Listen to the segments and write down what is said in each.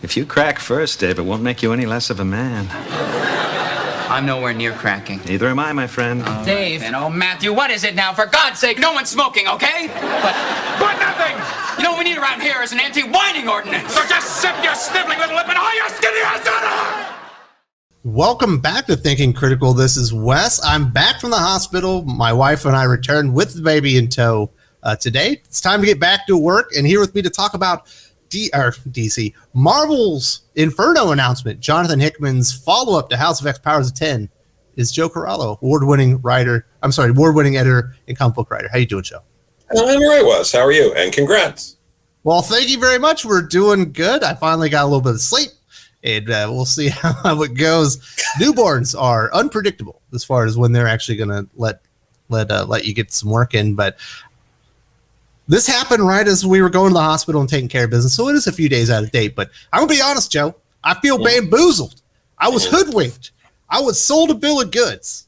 If you crack first, Dave, it won't make you any less of a man. I'm nowhere near cracking. Neither am I, my friend. Dave. And Matthew, what is it now? For God's sake, no one's smoking, okay? But nothing! You know what we need around here is an anti-whining ordinance. So just sip your sniveling little lip and all your skinny ass out. Welcome back to Thinking Critical. This is Wes. I'm back from the hospital. My wife and I returned with the baby in tow today. It's time to get back to work, and here with me to talk about DC Marvel's Inferno announcement, Jonathan Hickman's follow-up to House of X Powers of 10, is Joe Corallo, award-winning editor and comic book writer. How you doing, Joe? I'm all right, Wes. How are you? And congrats. Well, thank you very much. We're doing good. I finally got a little bit of sleep, and we'll see how it goes. Newborns are unpredictable as far as when they're actually going to let you get some work in, but this happened right as we were going to the hospital and taking care of business, so it is a few days out of date. But I'm going to be honest, Joe. I feel bamboozled. I was hoodwinked. I was sold a bill of goods.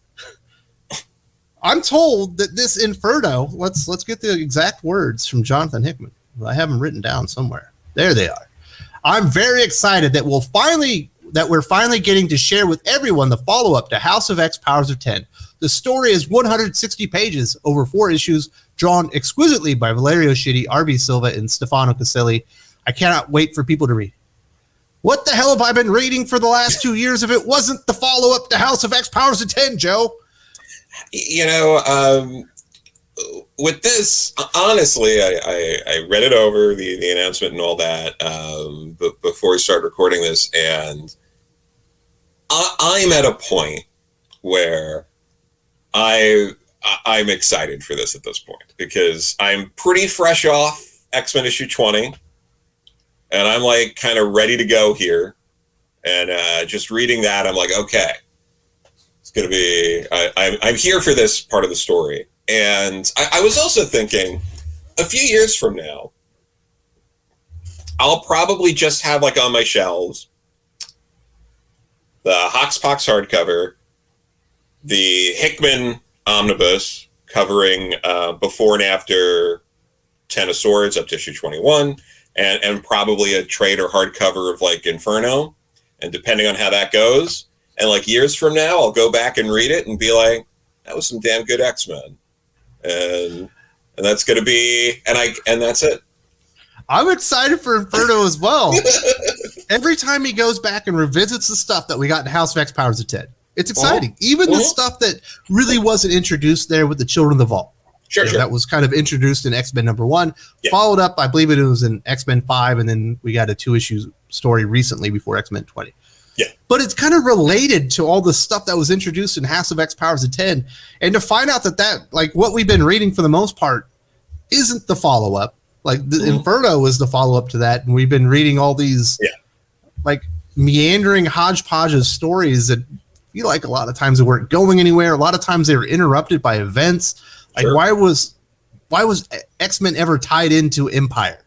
I'm told that this Inferno, let's get the exact words from Jonathan Hickman. I have them written down somewhere. There they are. I'm very excited that we're finally getting to share with everyone the follow-up to House of X Powers of 10. The story is 160 pages over 4 issues, drawn exquisitely by Valerio Schiti, R.B. Silva, and Stefano Caselli. I cannot wait for people to read. What the hell have I been reading for the last 2 years if it wasn't the follow-up to House of X Powers of 10, Joe? You know, with this, honestly, I read it over, the announcement and all that, but before we started recording this, and I'm at a point where I'm excited for this at this point, because I'm pretty fresh off X-Men issue 20, and I'm like kind of ready to go here. And just reading that, I'm like, okay, it's going to be, I'm here for this part of the story. And I was also thinking, a few years from now, I'll probably just have like on my shelves the HOX POX hardcover, the Hickman omnibus covering before and after 10 of Swords up to issue 21, and probably a trade or hardcover of like Inferno. And depending on how that goes, and like years from now, I'll go back and read it and be like, that was some damn good X-Men. And that's going to be, and that's it. I'm excited for Inferno as well. Every time he goes back and revisits the stuff that we got in House of X Powers of 10, it's exciting. Even the stuff that really wasn't introduced there with the Children of the Vault. Sure. That was kind of introduced in X-Men #1, followed up, I believe it was in X-Men 5, and then we got a 2-issue story recently before X-Men 20. Yeah. But it's kind of related to all the stuff that was introduced in House of X Powers of 10. And to find out that like what we've been reading for the most part isn't the follow-up. Like the Inferno is the follow-up to that. And we've been reading all these like meandering hodgepodge of stories that feel like a lot of times they weren't going anywhere. A lot of times they were interrupted by events. Like why was X-Men ever tied into Empire?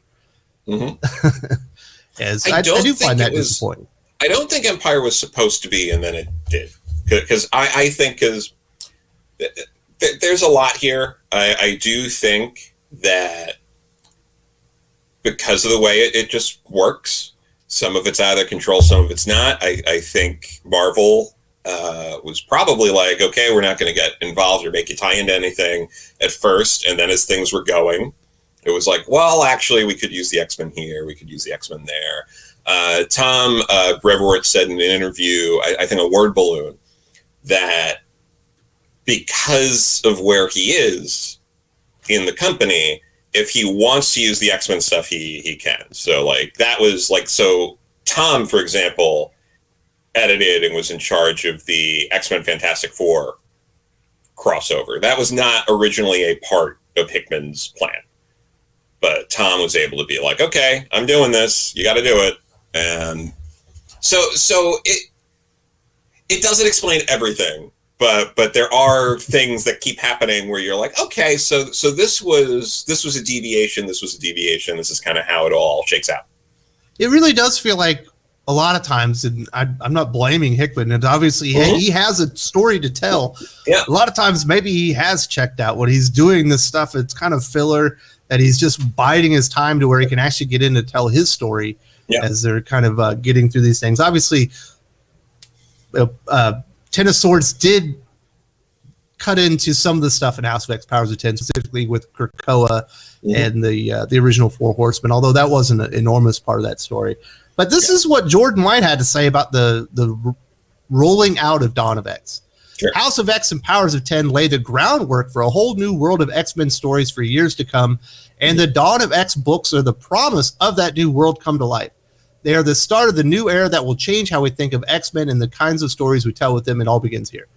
As I do find that disappointing. I don't think Empire was supposed to be, and then it did. Because I think there's a lot here. I do think that because of the way it just works, some of it's out of their control, some of it's not. I think Marvel was probably like, okay, we're not going to get involved or make you tie into anything at first. And then as things were going, it was like, well, actually, we could use the X-Men here. We could use the X-Men there. Tom Brevoort said in an interview, I think a word balloon, that because of where he is in the company, if he wants to use the X-Men stuff, he can. So like that was like, so Tom, for example, edited and was in charge of the X-Men Fantastic Four crossover. That was not originally a part of Hickman's plan. But Tom was able to be like, okay, I'm doing this. You got to do it. And so it doesn't explain everything, but there are things that keep happening where you're like, okay, so this was a deviation. This was a deviation. This is kind of how it all shakes out. It really does feel like a lot of times, and I'm not blaming Hickman, and obviously he has a story to tell. Yeah. A lot of times maybe he has checked out when he's doing this stuff. It's kind of filler that he's just biding his time to where he can actually get in to tell his story. as they're kind of getting through these things. Obviously, Ten of Swords did cut into some of the stuff in House of X Powers of 10, specifically with Krakoa and the original Four Horsemen, although that wasn't an enormous part of that story. But this is what Jordan White had to say about the rolling out of Dawn of X. Sure. House of X and Powers of 10 lay the groundwork for a whole new world of X-Men stories for years to come, and the Dawn of X books are the promise of that new world come to life. They are the start of the new era that will change how we think of X-Men and the kinds of stories we tell with them. It all begins here.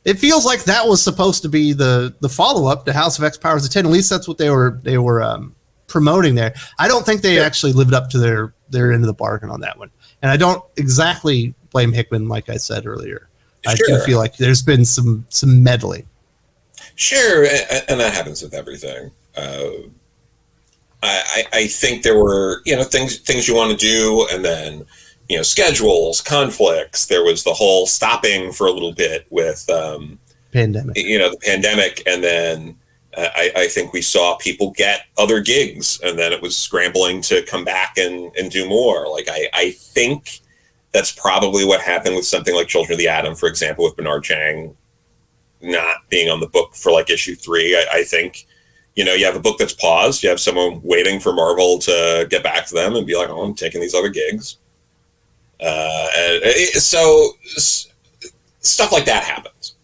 It feels like that was supposed to be the follow-up to House of X Powers of 10. At least that's what they were promoting there. I don't think they actually lived up to their end of the bargain on that one. And I don't exactly blame Hickman, like I said earlier. I do feel like there's been some meddling. Sure, and that happens with everything. I think there were things you want to do, and then schedules, conflicts. There was the whole stopping for a little bit with pandemic. The pandemic, and then I think we saw people get other gigs, and then it was scrambling to come back and do more. Like I think that's probably what happened with something like Children of the Atom, for example, with Bernard Chang not being on the book for like issue 3. I think, you have a book that's paused. You have someone waiting for Marvel to get back to them and be like, oh, I'm taking these other gigs. So stuff like that happens.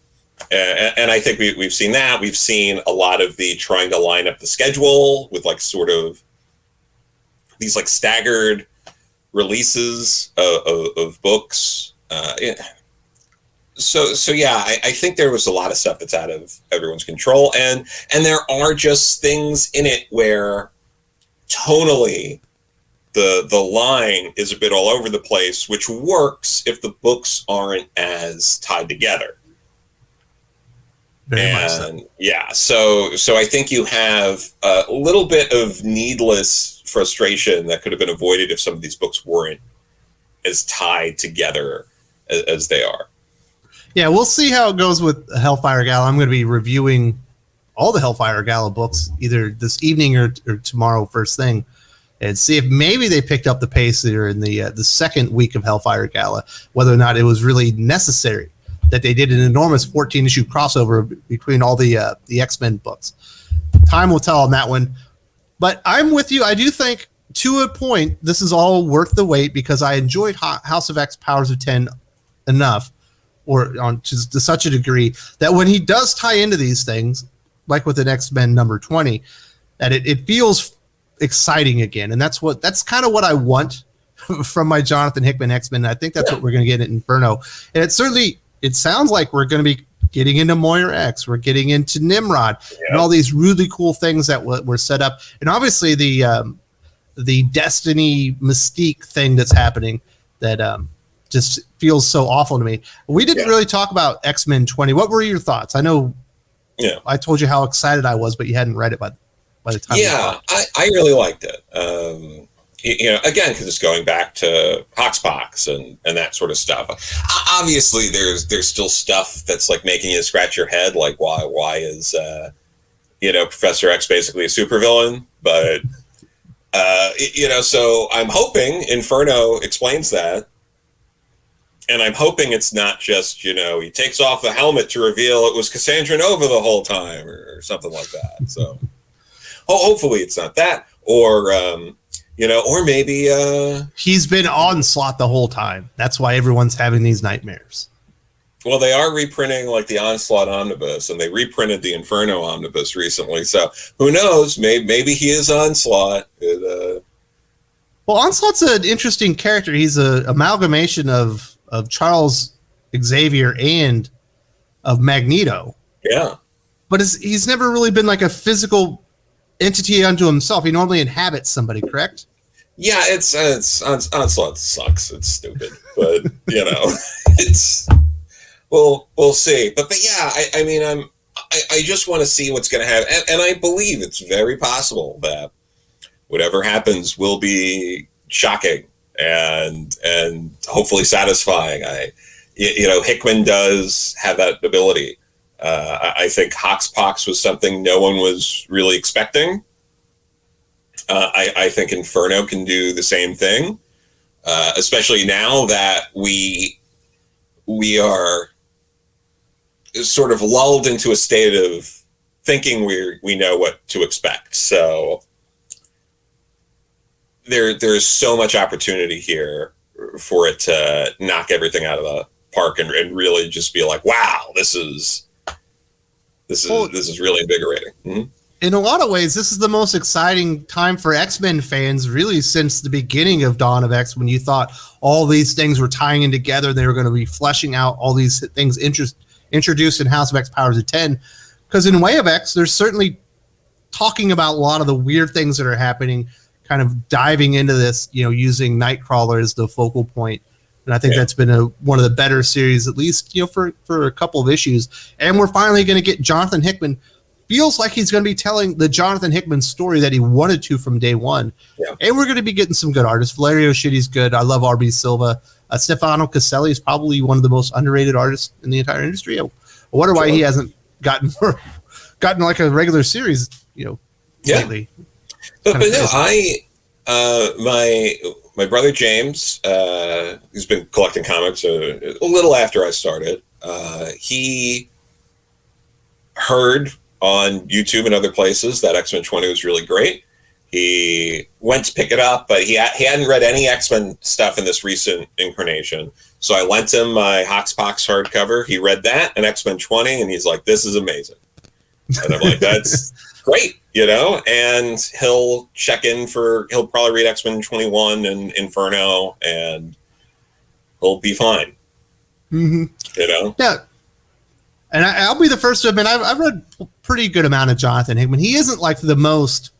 And I think we've seen that. We've seen a lot of the trying to line up the schedule with like sort of these like staggered releases of books. So yeah, I think there was a lot of stuff that's out of everyone's control, and there are just things in it where tonally the line is a bit all over the place, which works if the books aren't as tied together. Very much so. Yeah, so I think you have a little bit of needless frustration that could have been avoided if some of these books weren't as tied together as they are. Yeah, we'll see how it goes with Hellfire Gala. I'm going to be reviewing all the Hellfire Gala books either this evening or tomorrow first thing, and see if maybe they picked up the pace there in the second week of Hellfire Gala, whether or not it was really necessary that they did an enormous 14-issue crossover between all the X-Men books. Time will tell on that one. But I'm with you. I do think, to a point, this is all worth the wait because I enjoyed House of X Powers of 10 enough, or on to such a degree, that when he does tie into these things, like with the X-Men number 20, that it feels exciting again. And that's kind of what I want from my Jonathan Hickman X-Men. I think that's what we're going to get in Inferno. And it sounds like we're going to be getting into Moira X. We're getting into Nimrod and all these really cool things that were set up. And obviously the Destiny Mystique thing that's happening that just feels so awful to me. We didn't really talk about X-Men 20. What were your thoughts? I know I told you how excited I was, but you hadn't read it by the time. Yeah, I really liked it. Again, because it's going back to HOX POX and that sort of stuff. Obviously, there's still stuff that's like making you scratch your head, like why is Professor X basically a supervillain? But so I'm hoping Inferno explains that. And I'm hoping it's not just, he takes off the helmet to reveal it was Cassandra Nova the whole time or something like that. So hopefully it's not that. Or, or maybe... he's been Onslaught the whole time. That's why everyone's having these nightmares. Well, they are reprinting like the Onslaught Omnibus, and they reprinted the Inferno Omnibus recently. So who knows? Maybe he is Onslaught. Well, Onslaught's an interesting character. He's an amalgamation of Charles Xavier and of Magneto. Yeah. But he's never really been like a physical entity unto himself. He normally inhabits somebody, correct? Yeah, it's Onslaught sucks. It's stupid. But, it's... We'll see. But yeah, I just want to see what's going to happen. And I believe it's very possible that whatever happens will be shocking and hopefully satisfying. Hickman does have that ability. I think HOX POX was something no one was really expecting. I think Inferno can do the same thing, especially now that we are sort of lulled into a state of thinking we know what to expect. So there's so much opportunity here for it to knock everything out of the park and really just be like, wow, this is really invigorating. Mm-hmm. In a lot of ways, this is the most exciting time for X-Men fans, really, since the beginning of Dawn of X, when you thought all these things were tying in together. They were going to be fleshing out all these things introduced in House of X Powers of 10. Because in Way of X, there's certainly talking about a lot of the weird things that are happening, kind of diving into this, using Nightcrawler as the focal point. And I think that's been one of the better series, at least, for a couple of issues. And we're finally going to get Jonathan Hickman. Feels like he's going to be telling the Jonathan Hickman story that he wanted to from day one. Yeah. And we're going to be getting some good artists. Valerio Schitti's good. I love R.B. Silva. Stefano Caselli is probably one of the most underrated artists in the entire industry. I wonder why he hasn't gotten like a regular series, lately. But no, my brother James, who's been collecting comics a little after I started, he heard on YouTube and other places that X-Men 20 was really great. He went to pick it up, but he hadn't read any X-Men stuff in this recent incarnation. So I lent him my HOX POX hardcover. He read that and X-Men 20, and he's like, this is amazing. And I'm like, that's great, and he'll he'll probably read X-Men 21 and Inferno, and he'll be fine. Mm-hmm. Yeah. And I'll be the first to admit, I've read a pretty good amount of Jonathan Hickman. He isn't like the most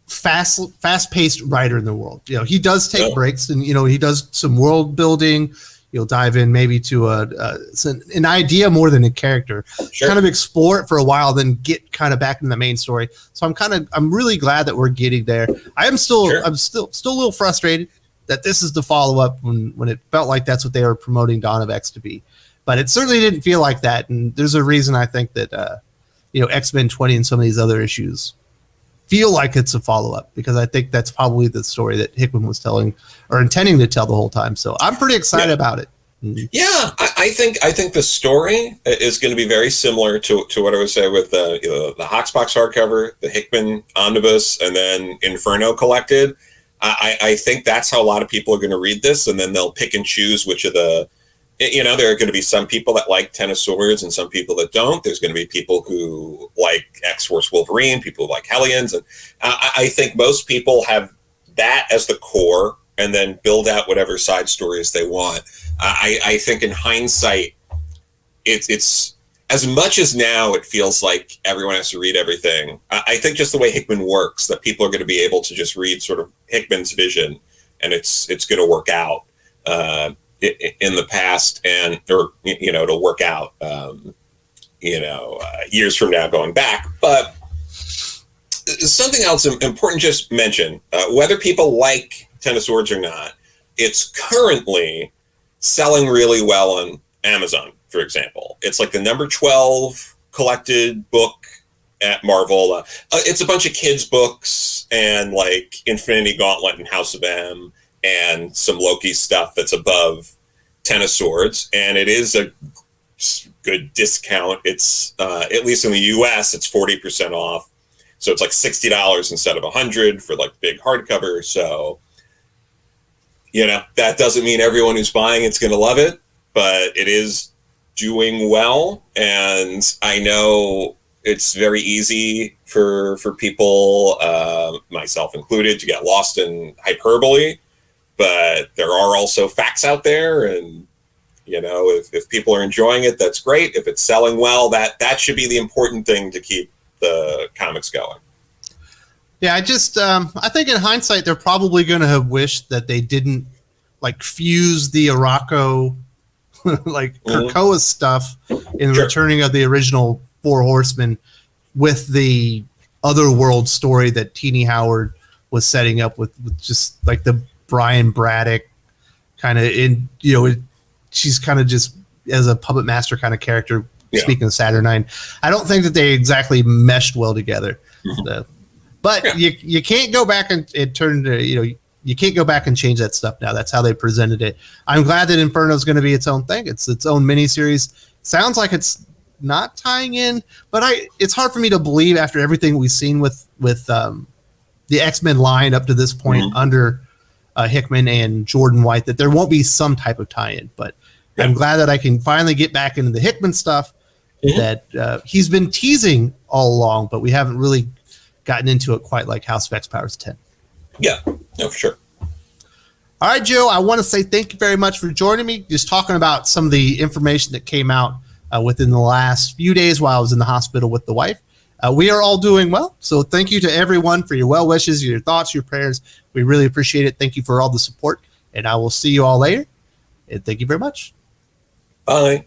fast-paced writer in the world. He does take breaks, and he does some world building. He'll dive in maybe to an idea more than a character, kind of explore it for a while, then get kind of back in the main story. So I'm really glad that we're getting there. I'm still a little frustrated that this is the follow-up when it felt like that's what they were promoting Dawn of X to be. But it certainly didn't feel like that, and there's a reason I think that X-Men 20 and some of these other issues feel like it's a follow-up, because I think that's probably the story that Hickman was telling or intending to tell the whole time. So I'm pretty excited about it. Yeah, I think the story is going to be very similar to what I would say with the HOX POX hardcover, the Hickman omnibus, and then Inferno collected. I think that's how a lot of people are going to read this, and then they'll pick and choose which of the. There are going to be some people that like Ten of Swords and some people that don't. There's going to be people who like X-Force Wolverine, people who like Hellions. And I think most people have that as the core and then build out whatever side stories they want. I think in hindsight, it's as much as now it feels like everyone has to read everything. I think just the way Hickman works, that people are going to be able to just read sort of Hickman's vision, and it's going to work out. In the past, or to work out, years from now going back. But something else important just mention, whether people like Ten of Swords or not, it's currently selling really well on Amazon, for example. It's like the number 12 collected book at Marvel. It's a bunch of kids' books and like Infinity Gauntlet and House of M, and some Loki stuff that's above Ten of Swords, and it is a good discount. It's at least in the US, it's 40% off, so it's like $60 instead of $100 for like big hardcover. So that doesn't mean everyone who's buying it's going to love it, but it is doing well. And I know it's very easy for people, myself included, to get lost in hyperbole. But there are also facts out there, and if people are enjoying it, that's great. If it's selling well, that should be the important thing to keep the comics going. Yeah, I think in hindsight, they're probably going to have wished that they didn't like fuse the Arakko, like Krakoa stuff in the returning of the original Four Horsemen with the Otherworld story that Teenie Howard was setting up with just like the Brian Braddock kind of she's kind of just as a puppet master kind of character. Speaking of Saturnine, I don't think that they exactly meshed well together. But you can't go back and turn to, you can't go back and change that stuff now. That's how they presented it. I'm glad that Inferno is going to be its own thing. It's its own miniseries. Sounds like it's not tying in, but it's hard for me to believe after everything we've seen with the X-Men line up to this point under Hickman and Jordan White, that there won't be some type of tie-in. But I'm glad that I can finally get back into the Hickman stuff that he's been teasing all along, but we haven't really gotten into it quite like House of X Powers 10. Yeah, no, for sure. All right, Joe, I want to say thank you very much for joining me. Just talking about some of the information that came out within the last few days while I was in the hospital with the wife. We are all doing well. So thank you to everyone for your well wishes, your thoughts, your prayers. We really appreciate it. Thank you for all the support. And I will see you all later. And thank you very much. Bye.